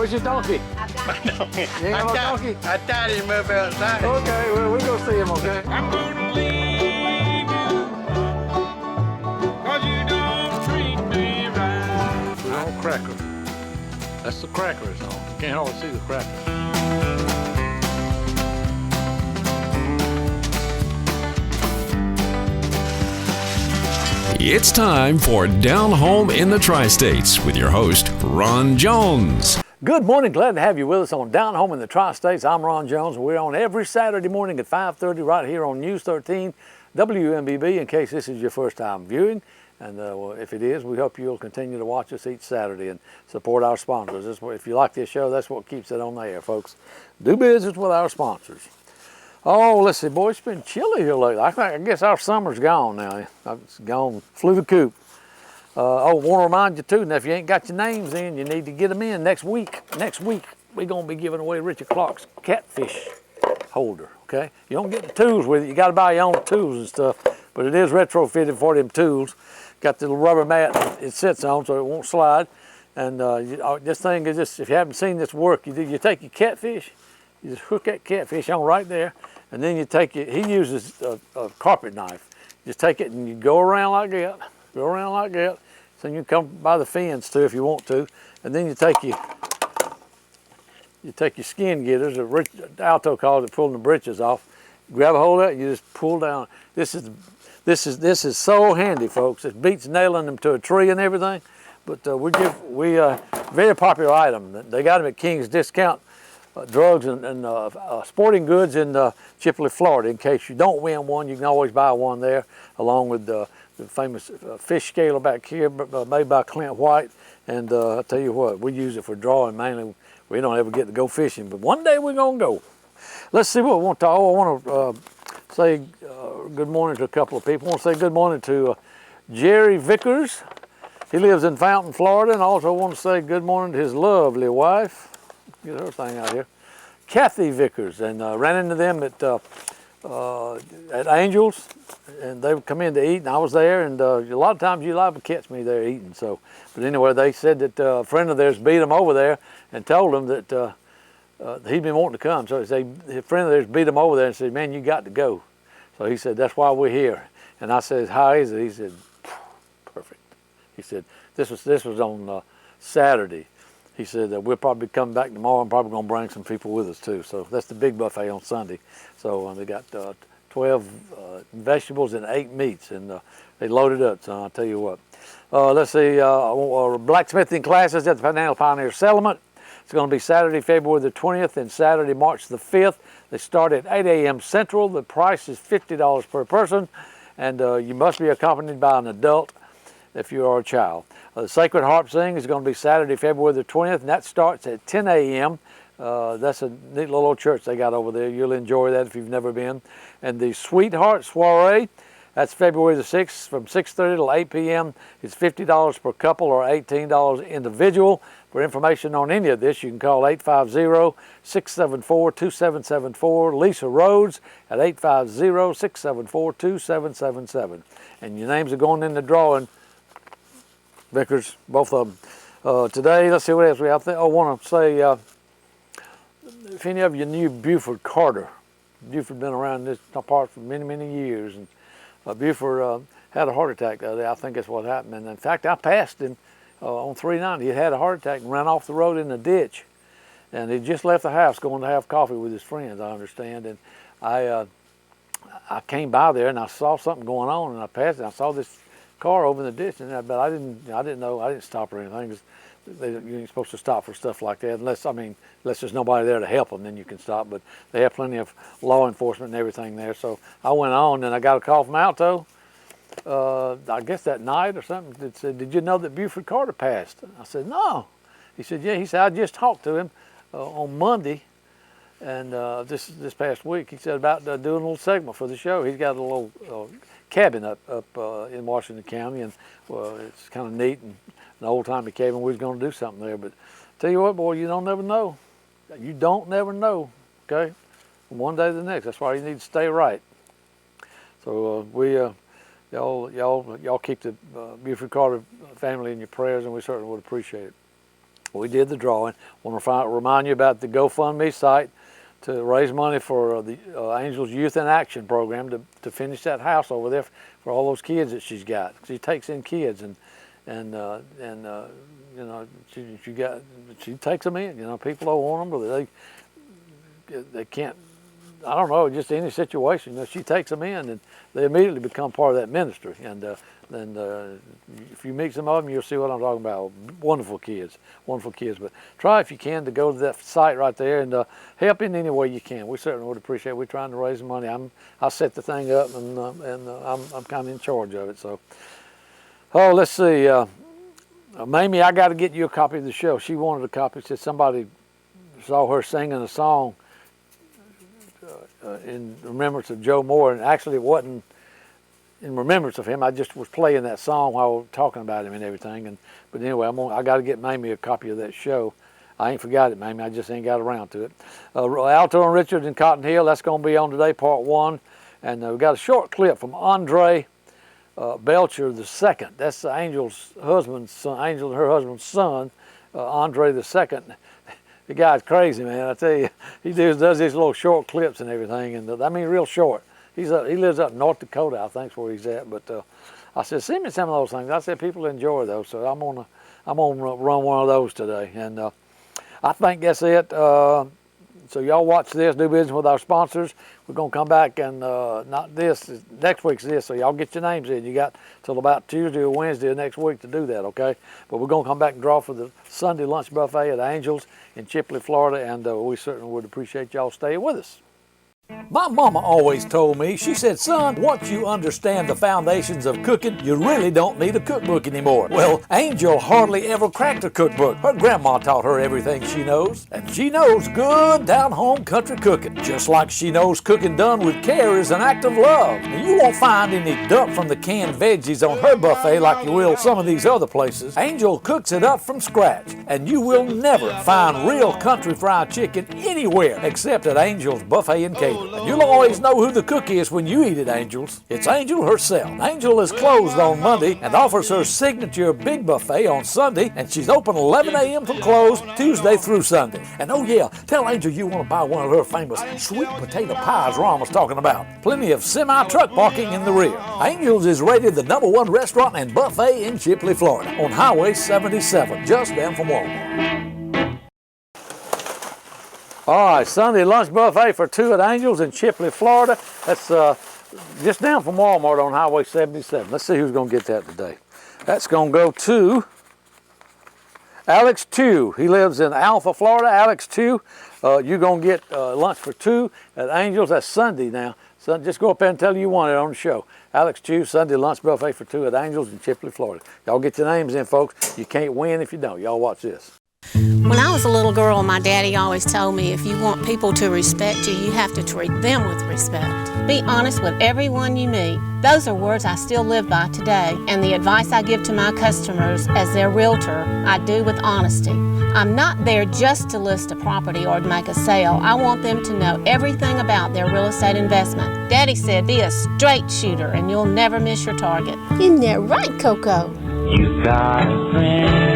Where's your donkey? My donkey. You ain't got no donkey? I tied him up outside. Okay, well, we'll go see him, okay? I'm gonna leave you, 'cause you don't treat me right. We're on cracker. That's the cracker it's on. You can't hardly see the cracker. It's time for Down Home in the Tri-States with your host, Ron Jones. Good morning. Glad to have you with us on Down Home in the Tri-States. I'm Ron Jones. We're on every Saturday morning at 5:30 right here on News 13 WMBB in case this is your first time viewing. And well, if it is, we hope you'll continue to watch us each Saturday and support our sponsors. If you like this show, that's what keeps it on the air, folks. Do business with our sponsors. Oh, let's see, boy, it's been chilly here lately. I guess our summer's gone now. It's gone, flew the coop. I want to remind you too, now if you ain't got your names in, you need to get them in next week. Next week, we're going to be giving away Richard Clark's Catfish holder, okay? You don't get the tools with it. You got to buy your own tools and stuff, but it is retrofitted for them tools. Got the little rubber mat it sits on so it won't slide. And this thing is just, if you haven't seen this work, you take your catfish, you just hook that catfish on right there, and then you take it, he uses a carpet knife. Just take it and you go around like that, So you can come by the fins too if you want to. And then you take your skin getters, Alto calls it pulling the britches off. Grab a hold of it, you just pull down. This is so handy, folks. It beats nailing them to a tree and everything. But very popular item. They got them at King's Discount Drugs and Sporting Goods in Chipley, Florida. In case you don't win one, you can always buy one there, along with the famous fish scaler back here, made by Clint White. And I'll tell you what, we use it for drawing mainly. We don't ever get to go fishing, but one day we're gonna go. Let's see what we want to. I want to say good morning to a couple of people. I want to say good morning to Jerry Vickers. He lives in Fountain, Florida, and I also want to say good morning to his lovely wife. Get her thing out here. Kathy Vickers, and ran into them at Angels, and they would come in to eat, and I was there, and a lot of times you liable to catch me there eating. So, but anyway, they said that a friend of theirs beat them over there and told them that he'd been wanting to come. So a friend of theirs beat him over there and said, "Man, you got to go." So he said, "That's why we're here." And I said, "How is it?" He said, "Perfect." He said, "This was on Saturday." He said that we'll probably come back tomorrow and probably gonna bring some people with us too. So that's the big buffet on Sunday. So they got 12 vegetables and 8 meats, and they loaded up. So I'll tell you what. Let's see, blacksmithing classes at the Panhandle Pioneer Settlement. It's gonna be Saturday, February the 20th and Saturday, March the 5th. They start at 8 a.m. Central. The price is $50 per person, and you must be accompanied by an adult if you are a child. The Sacred Harp Sing is going to be Saturday, February the 20th, and that starts at 10 a.m. That's a neat little old church they got over there. You'll enjoy that if you've never been. And the Sweetheart Soiree, that's February the 6th from 6:30 till 8 p.m. It's $50 per couple or $18 individual. For information on any of this, you can call 850-674-2774, Lisa Rhodes at 850-674-2777. And your names are going in the drawing. Vickers, both of them. Today, let's see what else we have there. I want to say, if any of you knew Buford Carter, Buford been around this part for many, many years, and Buford had a heart attack the other day. I think that's what happened. And in fact, I passed him on 390. He had a heart attack and ran off the road in a ditch. And he just left the house going to have coffee with his friends, I understand. And I came by there and I saw something going on, and I passed it. I saw this car over in the ditch, but I didn't know. I didn't stop or anything, because you ain't supposed to stop for stuff like that unless there's nobody there to help them. Then you can stop. But they have plenty of law enforcement and everything there. So I went on, and I got a call from Alto. I guess that night or something. That said, "Did you know that Buford Carter passed?" I said, "No." He said, "Yeah." He said, "I just talked to him on Monday, and this past week." He said about doing a little segment for the show. He's got a little cabin up in Washington County, and it's kind of neat, and an old-timey cabin. We was going to do something there, but tell you what, boy, you don't never know. You don't never know, okay? From one day to the next. That's why you need to stay right. So y'all keep the Buford Carter family in your prayers, and we certainly would appreciate it. we did the drawing. Want to remind you about the GoFundMe site to raise money for the Angels Youth in Action program to finish that house over there for all those kids that she's got. She takes in kids and you know, she takes them in. You know, people don't want them, but they can't. I don't know, just any situation. You know, she takes them in, and they immediately become part of that ministry. And then if you meet some of them, you'll see what I'm talking about. Wonderful kids, wonderful kids. But try if you can to go to that site right there and help in any way you can. We certainly would appreciate it. We're trying to raise money. I set the thing up, and I'm kind of in charge of it. So, oh, let's see. Mamie, I got to get you a copy of the show. She wanted a copy. Said somebody saw her singing a song in remembrance of Joe Moore, and actually it wasn't in remembrance of him. I just was playing that song while we were talking about him and everything. But anyway, I got to get Mamie a copy of that show. I ain't forgot it, Mamie. I just ain't got around to it. Alto and Richard in Cotton Hill, that's going to be on today, part 1. And we got a short clip from Andre Belcher II. That's the Angel's husband's son, Angel and her husband's son, Andre II. The guy's crazy, man. I tell you, he does these little short clips and everything, and I mean real short. He lives up in North Dakota, I think, is where he's at. But I said, send me some of those things. I said people enjoy those, so I'm gonna run one of those today. And I think that's it. So y'all watch this, do business with our sponsors. We're gonna come back and next week's this, so y'all get your names in. You got till about Tuesday or Wednesday of next week to do that, okay? But we're gonna come back and draw for the Sunday lunch buffet at Angels in Chipley, Florida, and we certainly would appreciate y'all staying with us. My mama always told me, she said, son, once you understand the foundations of cooking, you really don't need a cookbook anymore. Well, Angel hardly ever cracked a cookbook. Her grandma taught her everything she knows, and she knows good down-home country cooking, just like she knows cooking done with care is an act of love. Now, you won't find any dump from the canned veggies on her buffet like you will some of these other places. Angel cooks it up from scratch, and you will never find real country fried chicken anywhere except at Angel's Buffet and Catering. And you'll always know who the cook is when you eat at Angel's. It's Angel herself. Angel is closed on Monday and offers her signature big buffet on Sunday, and she's open 11 a.m. till close Tuesday through Sunday. And oh yeah, tell Angel you want to buy one of her famous sweet potato pies Ron was talking about. Plenty of semi-truck parking in the rear. Angel's is rated the #1 restaurant and buffet in Chipley, Florida, on Highway 77, just down from Walmart. All right, Sunday lunch buffet for 2 at Angels in Chipley, Florida. That's just down from Walmart on Highway 77. Let's see who's going to get that today. That's going to go to Alex Tew. He lives in Alpha, Florida. Alex Tew, you're going to get lunch for 2 at Angels. That's Sunday now. So just go up there and tell you want it on the show. Alex Tew, Sunday lunch buffet for 2 at Angels in Chipley, Florida. Y'all get your names in, folks. You can't win if you don't. Y'all watch this. When I was a little girl, my daddy always told me if you want people to respect you, you have to treat them with respect. Be honest with everyone you meet. Those are words I still live by today, and the advice I give to my customers as their realtor, I do with honesty. I'm not there just to list a property or to make a sale. I want them to know everything about their real estate investment. Daddy said, be a straight shooter and you'll never miss your target. Isn't that right, Coco? You got a friend.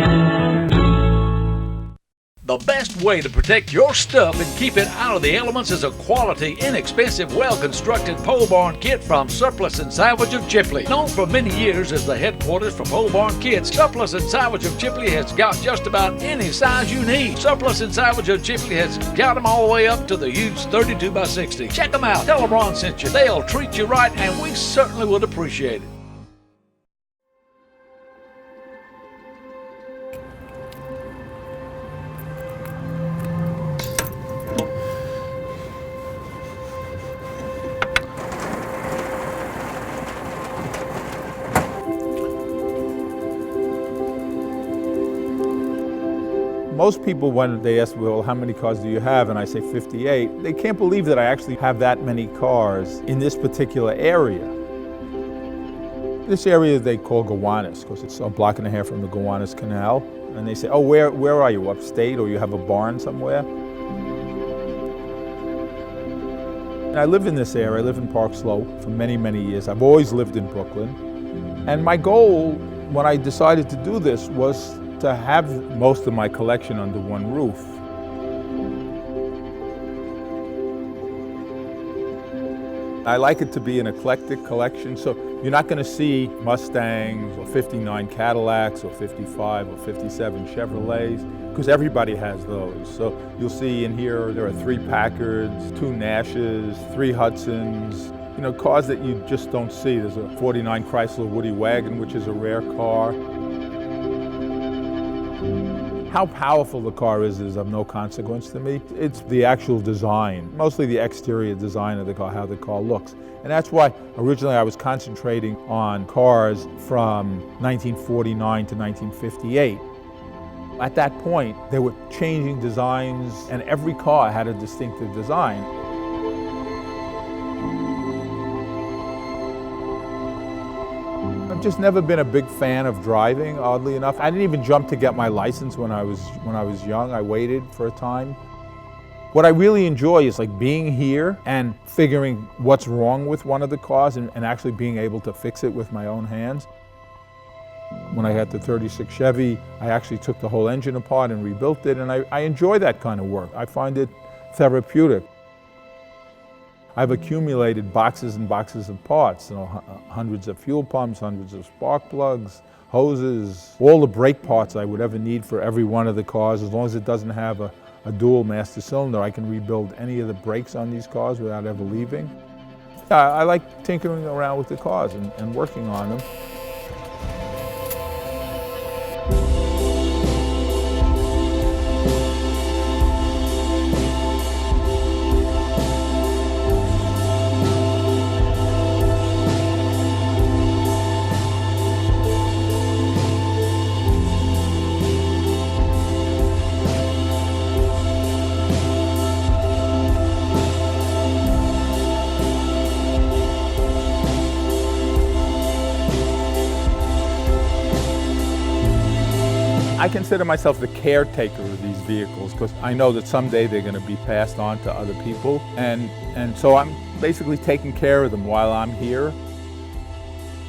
The best way to protect your stuff and keep it out of the elements is a quality, inexpensive, well-constructed pole barn kit from Surplus and Salvage of Chipley. Known for many years as the headquarters for pole barn kits, Surplus and Salvage of Chipley has got just about any size you need. Surplus and Salvage of Chipley has got them all the way up to the huge 32x60. Check them out. Tell them Ron sent you. They'll treat you right, and we certainly would appreciate it. Most people, when they ask, well, how many cars do you have? And I say 58, they can't believe that I actually have that many cars in this particular area. This area they call Gowanus, because it's a block and a half from the Gowanus Canal. And they say, oh, where are you, upstate, or you have a barn somewhere? And I live in this area, I live in Park Slope for many, many years. I've always lived in Brooklyn. And my goal, when I decided to do this, was to have most of my collection under one roof. I like it to be an eclectic collection, so you're not going to see Mustangs or 59 Cadillacs or 55 or 57 Chevrolets, because everybody has those. So you'll see in here there are 3 Packards, 2 Nashes, 3 Hudsons, you know, cars that you just don't see. There's a 49 Chrysler Woody Wagon, which is a rare car. How powerful the car is of no consequence to me. It's the actual design, mostly the exterior design of the car, how the car looks. And that's why originally I was concentrating on cars from 1949 to 1958. At that point, they were changing designs, and every car had a distinctive design. I've just never been a big fan of driving, oddly enough. I didn't even jump to get my license when I was young. I waited for a time. What I really enjoy is like being here and figuring what's wrong with one of the cars and actually being able to fix it with my own hands. When I had the 36 Chevy, I actually took the whole engine apart and rebuilt it, and I enjoy that kind of work. I find it therapeutic. I've accumulated boxes and boxes of parts, you know, hundreds of fuel pumps, hundreds of spark plugs, hoses, all the brake parts I would ever need for every one of the cars. As long as it doesn't have a dual master cylinder, I can rebuild any of the brakes on these cars without ever leaving. I like tinkering around with the cars and working on them. I consider myself the caretaker of these vehicles because I know that someday they're going to be passed on to other people, and so I'm basically taking care of them while I'm here.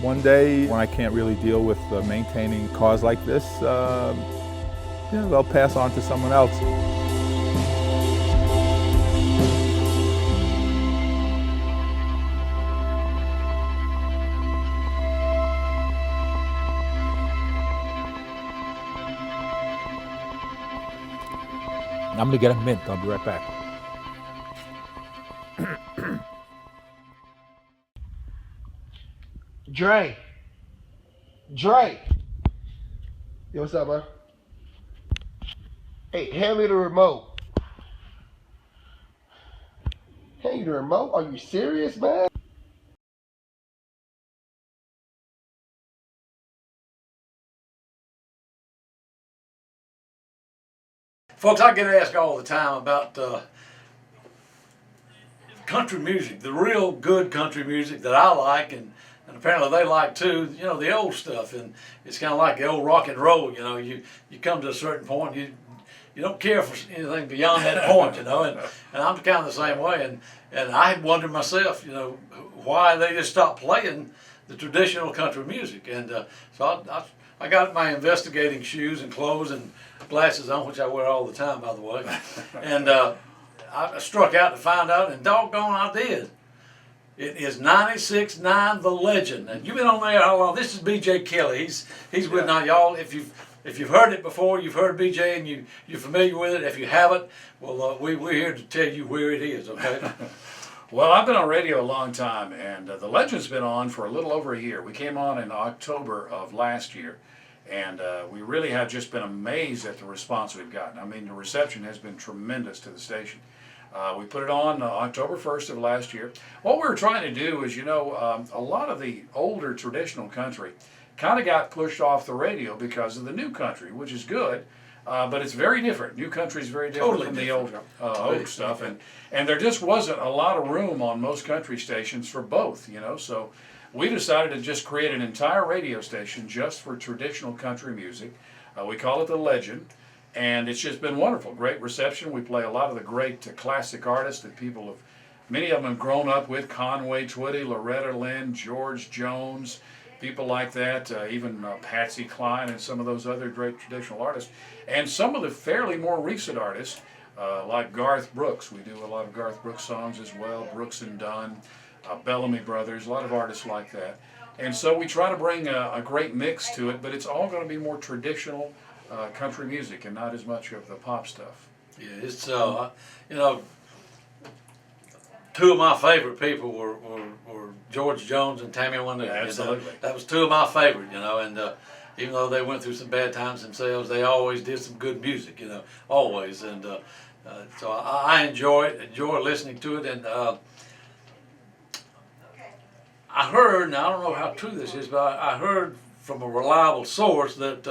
One day, when I can't really deal with maintaining cars like this, they'll pass on to someone else. I'm gonna get a mint. I'll be right back. Dre. Yo, what's up, bro? Hey, hand me the remote. Hand you the remote? Are you serious, man? Folks, I get asked all the time about country music, the real good country music that I like, and apparently they like too, you know, the old stuff. And it's kind of like the old rock and roll, you know, you come to a certain point, you don't care for anything beyond that point, you know, and I'm kind of the same way. And I had wondered myself, you know, why they just stopped playing the traditional country music. And so I got my investigating shoes and clothes and glasses on, which I wear all the time, by the way. And I struck out to find out, and doggone I did. It is 96.9 The Legend. And you've been on there how long? This is B.J. Kelly. He's with now, y'all. If you've heard it before, you've heard B.J. and you're familiar with it. If you haven't, well, we're here to tell you where it is, okay? Well, I've been on radio a long time, and The Legend's been on for a little over a year. We came on in October of last year, and we really have just been amazed at the response we've gotten. I mean, the reception has been tremendous to the station. We put it on October 1st of last year. What we were trying to do is, you know, a lot of the older traditional country kind of got pushed off the radio because of the new country, which is good, but it's very different. New country is very different from the old stuff, and there just wasn't a lot of room on most country stations for both, you know, so we decided to just create an entire radio station just for traditional country music. We call it The Legend. And it's just been wonderful, great reception. We play a lot of the great classic artists that people many of them have grown up with: Conway Twitty, Loretta Lynn, George Jones, people like that, even Patsy Cline and some of those other great traditional artists, and some of the fairly more recent artists, like Garth Brooks. We do a lot of Garth Brooks songs as well, Brooks and Dunn, Bellamy Brothers, a lot of artists like that. And so we try to bring a great mix to it, but it's all going to be more traditional country music and not as much of the pop stuff. Yeah, it's you know, two of my favorite people were George Jones and Tammy Wynette. Yeah, absolutely. That was two of my favorite, you know, and even though they went through some bad times themselves, they always did some good music, you know, always. And so I enjoy listening to it. And I heard, and I don't know how true this is, but I heard from a reliable source that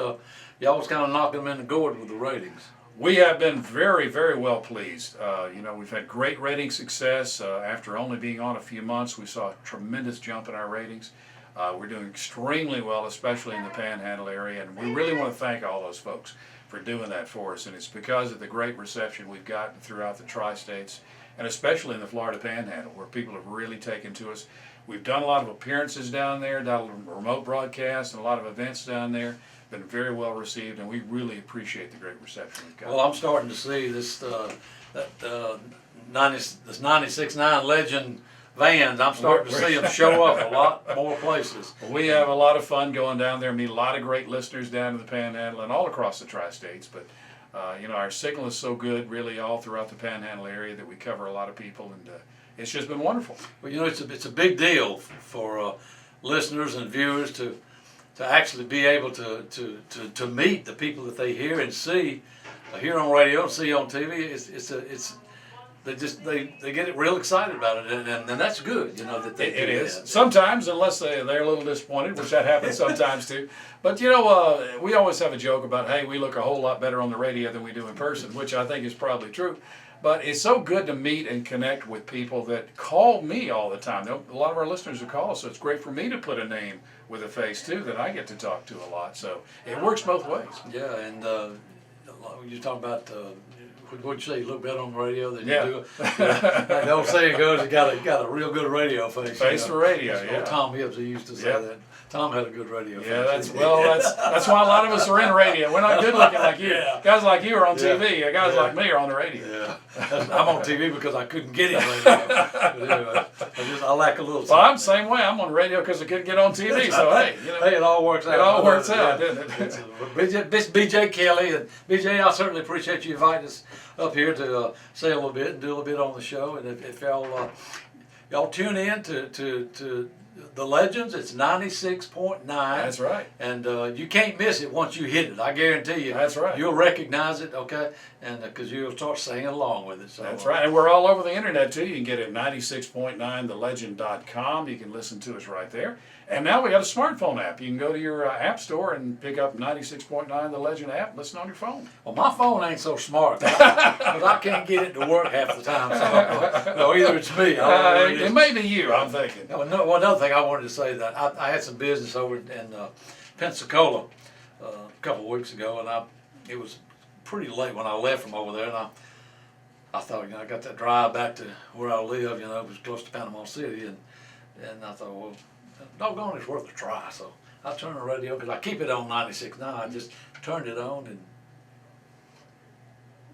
y'all was kind of knocking them in the gourd with the ratings. We have been very, very well pleased. You know, we've had great rating success. After only being on a few months, we saw a tremendous jump in our ratings. We're doing extremely well, especially in the Panhandle area, and we really want to thank all those folks for doing that for us. And it's because of the great reception we've gotten throughout the Tri-States, and especially in the Florida Panhandle, where people have really taken to us. We've done a lot of appearances down there, done a remote broadcast, and a lot of events down there. Been very well received, and we really appreciate the great reception we've got. Well, I'm starting to see this 96.9 Legend vans. I'm starting to see them show up a lot more places. We have a lot of fun going down there, meet a lot of great listeners down in the Panhandle and all across the Tri-States. But you know, our signal is so good, really, all throughout the Panhandle area that we cover a lot of people, and it's just been wonderful. Well, you know, it's a big deal for listeners and viewers to actually be able to meet the people that they hear and see, hear on radio and see on TV. They get real excited about it, and that's good, you know, that they It is. that. Sometimes, unless they're a little disappointed, which that happens sometimes too. But you know, we always have a joke about, hey, we look a whole lot better on the radio than we do in person, which I think is probably true. But it's so good to meet and connect with people that call me all the time. A lot of our listeners will call us, so it's great for me to put a name with a face too that I get to talk to a lot. So it works both ways. Yeah, and you're talking about what'd you say? You look better on the radio than Yeah. you do. The old saying goes, you got a real good radio face. Face for radio, That's yeah. old Tom Hibbs, he used to say Yep. that. Tom had a good radio Yeah, face. that's why a lot of us are in radio. We're not good looking like you. Yeah. Guys like you are on TV. Yeah. Guys Yeah. like me are on the radio. Yeah, I'm on TV because I couldn't get it radio. But anyway, I lack a little. Well, I'm the same way. I'm on radio because I couldn't get on TV. So hey, you know, Hey, it all works out. it all works out, Yeah. doesn't it? This BJ Kelly, and BJ, I certainly appreciate you inviting us up here to say a little bit and do a little bit on the show. And if y'all tune in to the Legends, it's 96.9. That's right. And you can't miss it once you hit it. I guarantee you. That's right. You'll recognize it, okay? And because you'll start singing along with it. So, That's right. And we're all over the internet too. You can get it at 96.9thelegend.com. You can listen to us right there. And now we got a smartphone app. You can go to your app store and pick up 96.9 The Legend app and listen on your phone. Well, my phone ain't so smart because I can't get it to work half the time. So, no, either it's me. I don't know what it It is. may be you, I'm thinking. Well, another thing I wanted to say that I had some business over in Pensacola a couple of weeks ago, and it was pretty late when I left from over there, and I thought, you know, I got that drive back to where I live, you know, it was close to Panama City, and I thought, well, doggone, it's worth a try. So I turned the radio, because I keep it on 96.9. I just turned it on, and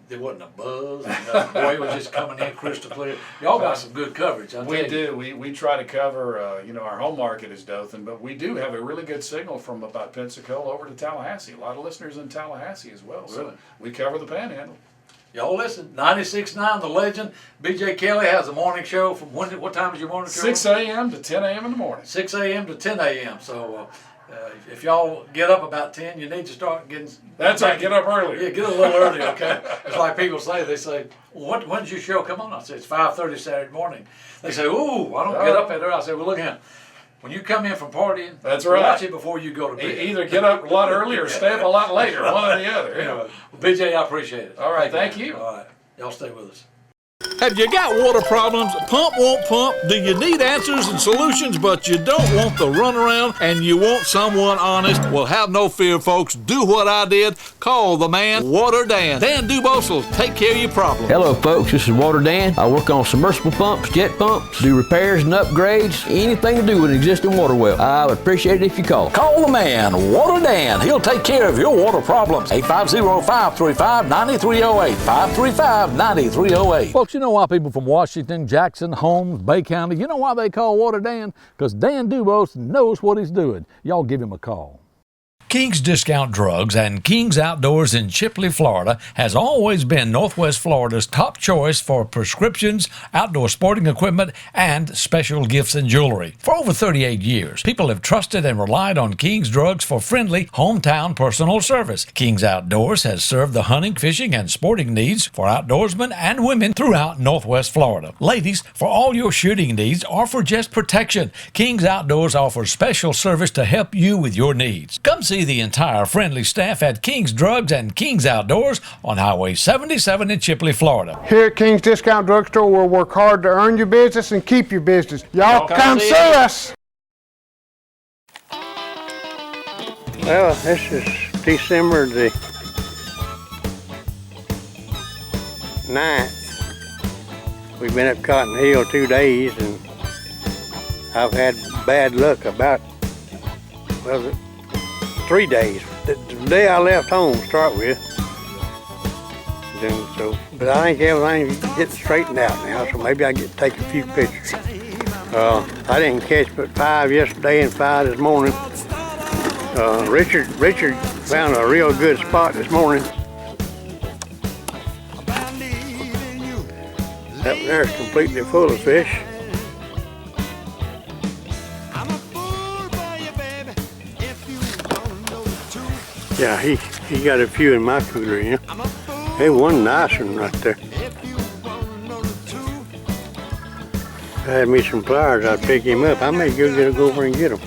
there wasn't a buzz. And, boy, it was just coming in crystal clear. Y'all got some good coverage. We do. We try to cover, you know, our home market is Dothan, but we do have a really good signal from about Pensacola over to Tallahassee. A lot of listeners in Tallahassee as well. So Really? we cover the Panhandle. Y'all listen, 96.9 The Legend. BJ Kelly has a morning show from what time is your morning show? 6 a.m. to 10 a.m. in the morning. 6 a.m. to 10 a.m. So if y'all get up about 10, you need to start getting. That's right. Get up earlier. Yeah, get a little early, okay? It's like people say. They say, well, when's your show come on? I say, it's 5:30 Saturday morning. They say, ooh, I don't get up that early. I say, well, look here. When you come in from partying, That's right. watch it before you go to bed. Either get up a lot early or stay up a lot later. One or the other. Anyway, well, BJ, I appreciate it. All right, thank you. All right. Y'all stay with us. Have you got water problems? Pump won't pump? Do you need answers and solutions, but you don't want the runaround and you want someone honest? Well, have no fear, folks. Do what I did. Call the man, Water Dan. Dan Dubose will take care of your problem. Hello, folks. This is Water Dan. I work on submersible pumps, jet pumps, do repairs and upgrades, anything to do with an existing water well. I would appreciate it if you call. Call the man, Water Dan. He'll take care of your water problems. 850-535-9308. 535-9308. Folks, you know why people from Washington, Jackson, Holmes, Bay County, you know why they call Water Dan? Because Dan Dubose knows what he's doing. Y'all give him a call. King's Discount Drugs and King's Outdoors in Chipley, Florida has always been Northwest Florida's top choice for prescriptions, outdoor sporting equipment, and special gifts and jewelry. For over 38 years, people have trusted and relied on King's Drugs for friendly, hometown personal service. King's Outdoors has served the hunting, fishing, and sporting needs for outdoorsmen and women throughout Northwest Florida. Ladies, for all your shooting needs or for just protection, King's Outdoors offers special service to help you with your needs. Come see the entire friendly staff at King's Drugs and King's Outdoors on Highway 77 in Chipley, Florida. Here at King's Discount Drugstore, we'll work hard to earn your business and keep your business. Y'all come see us. Well, this is December the 9th. We've been up Cotton Hill 2 days, and I've had bad luck about, well, 3 days. The day I left home to start with. But I think everything's getting straightened out now, so maybe I get to take a few pictures. I didn't catch but 5 yesterday and 5 this morning. Richard found a real good spot this morning. That there is completely full of fish. Yeah, he got a few in my cooler, you know. Hey, one nice one right there. If I had me some pliers, I'd pick him up. I may go over and get him.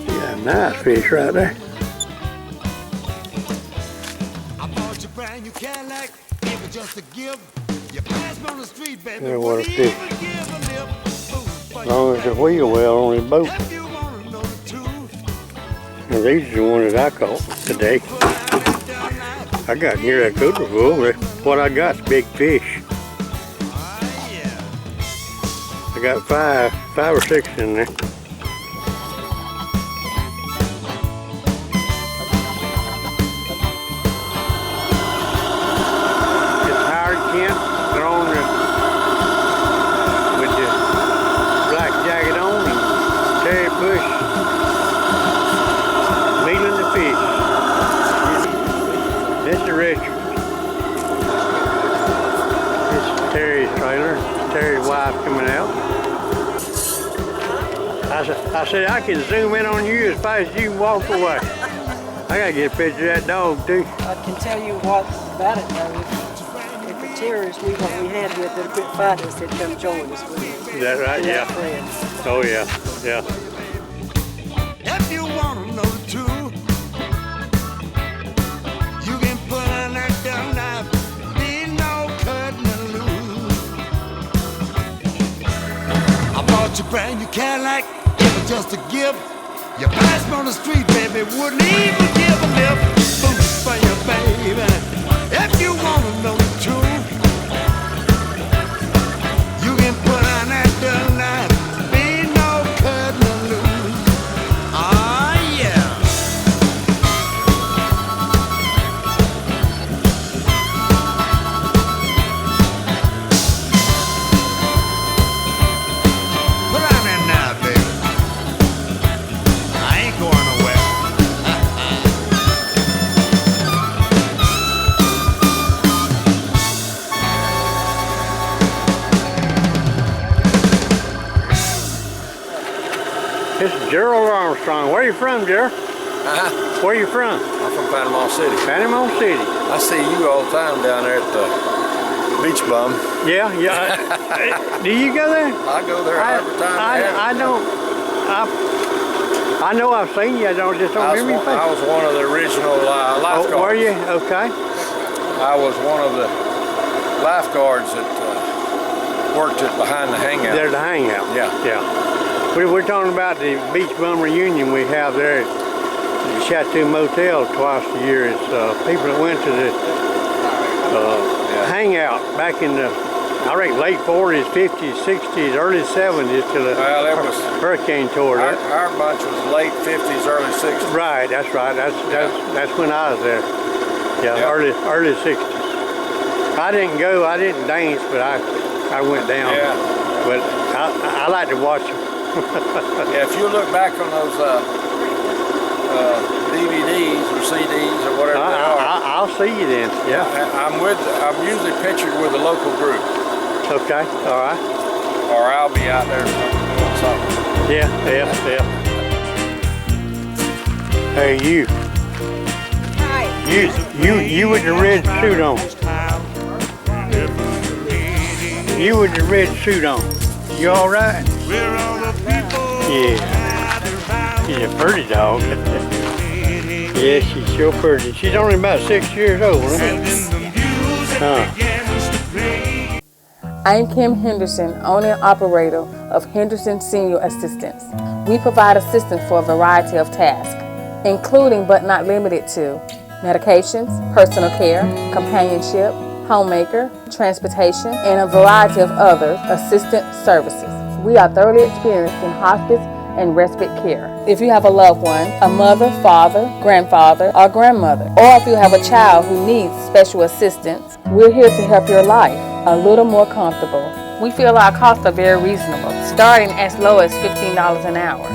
Yeah, nice fish right there. There was a fish. As long as the wheel well on his boat. Well, these are the ones that I caught today. I got near that cooler full, but what I got is big fish. I got five or six in there. It's Howard Kent. They're on with the black jacket on and Terry Bush. This is Richard. This is Terry's trailer. Terry's wife coming out. I said I can zoom in on you as fast as you walk away. I gotta get a picture of that dog too. I can tell you what about it though. If the terrorists we had with that quit fighting us, they'd come join us. Is that right? Yeah. Oh yeah. Yeah. If you wanna know the truth. Your brand new Cadillac, it was just a gift. You passed me on the street, baby, wouldn't even give a lift. Food for you, baby. If you wanna know the truth, you can put on that dirty line. Be no cutting or loose. Ah, yeah. This is Gerald Armstrong. Where are you from, Gerald? Where are you from? I'm from Panama City. Panama City. I see you all the time down there at the Beach Bum. Yeah. Do you go there? I go there every time. I know I've seen you. I don't remember your face. I was one of the original lifeguards. Oh, were you? Okay. I was one of the lifeguards at worked it behind the hangout. There's the hangout. Yeah. Yeah. We're talking about the beach bum reunion we have there at the Chateau Motel twice a year. It's people that went to the hangout back in the, I reckon, late 40s, 50s, 60s, early 70s to the hurricane tour. Our bunch was late 50s, early 60s. Right, that's right. That's when I was there. Yeah, early 60s. I didn't go, I didn't dance, but I went down. Yeah. But I like to watch them. Yeah, if you look back on those DVDs or CDs or whatever they are, I'll see you then. Yeah. I'm usually pictured with a local group. Okay, all right. Or I'll be out there doing something. Yeah. Hey, you. Hi. You with the red suit on. You with the red suit on. You all right? Yeah. She's a pretty dog. Yeah, she's sure pretty. She's only about 6 years old, huh? I'm Kim Henderson, owner and operator of Henderson Senior Assistance. We provide assistance for a variety of tasks, including but not limited to medications, personal care, companionship, homemaker, transportation, and a variety of other assistant services. We are thoroughly experienced in hospice and respite care. If you have a loved one, a mother, father, grandfather, or grandmother, or if you have a child who needs special assistance, we're here to help your life a little more comfortable. We feel our costs are very reasonable, starting as low as $15 an hour.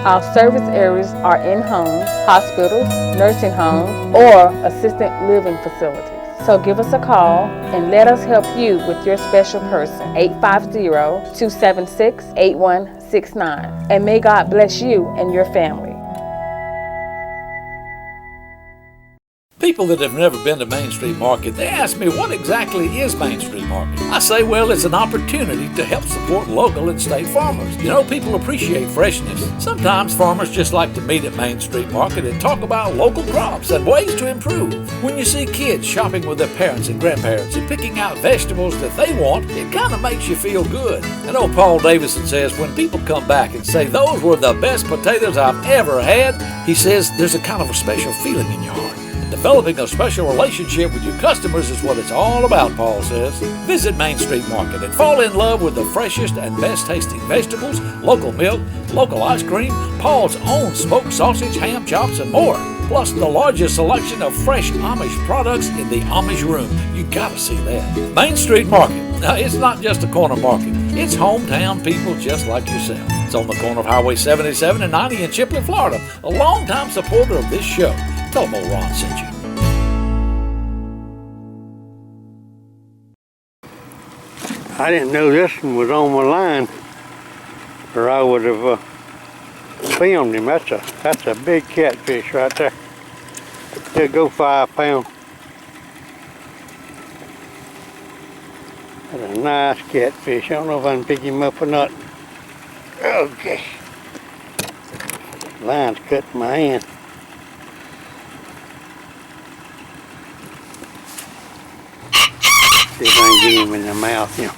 Our service areas are in-home, hospitals, nursing homes, or assisted living facilities. So give us a call and let us help you with your special person, 850-276-8169. And may God bless you and your family. People that have never been to Main Street Market, they ask me, what exactly is Main Street Market? I say, well, it's an opportunity to help support local and state farmers. You know, people appreciate freshness. Sometimes farmers just like to meet at Main Street Market and talk about local crops and ways to improve. When you see kids shopping with their parents and grandparents and picking out vegetables that they want, it kind of makes you feel good. And old Paul Davison says, when people come back and say, those were the best potatoes I've ever had, he says, there's a kind of a special feeling in your heart. Developing a special relationship with your customers is what it's all about, Paul says. Visit Main Street Market and fall in love with the freshest and best tasting vegetables, local milk, local ice cream, Paul's own smoked sausage, ham, chops, and more. Plus the largest selection of fresh Amish products in the Amish room. You gotta see that. Main Street Market. Now, it's not just a corner market. It's hometown people just like yourself. It's on the corner of Highway 77 and 90 in Chipley, Florida. A longtime supporter of this show. Tell them old Ron sent you. I didn't know this one was on my line, or I would have filmed him. That's a big catfish right there. He'll go 5 pounds. That's a nice catfish. I don't know if I can pick him up or not. Okay. Line's cutting my hand. See if I can get him in the mouth, you know.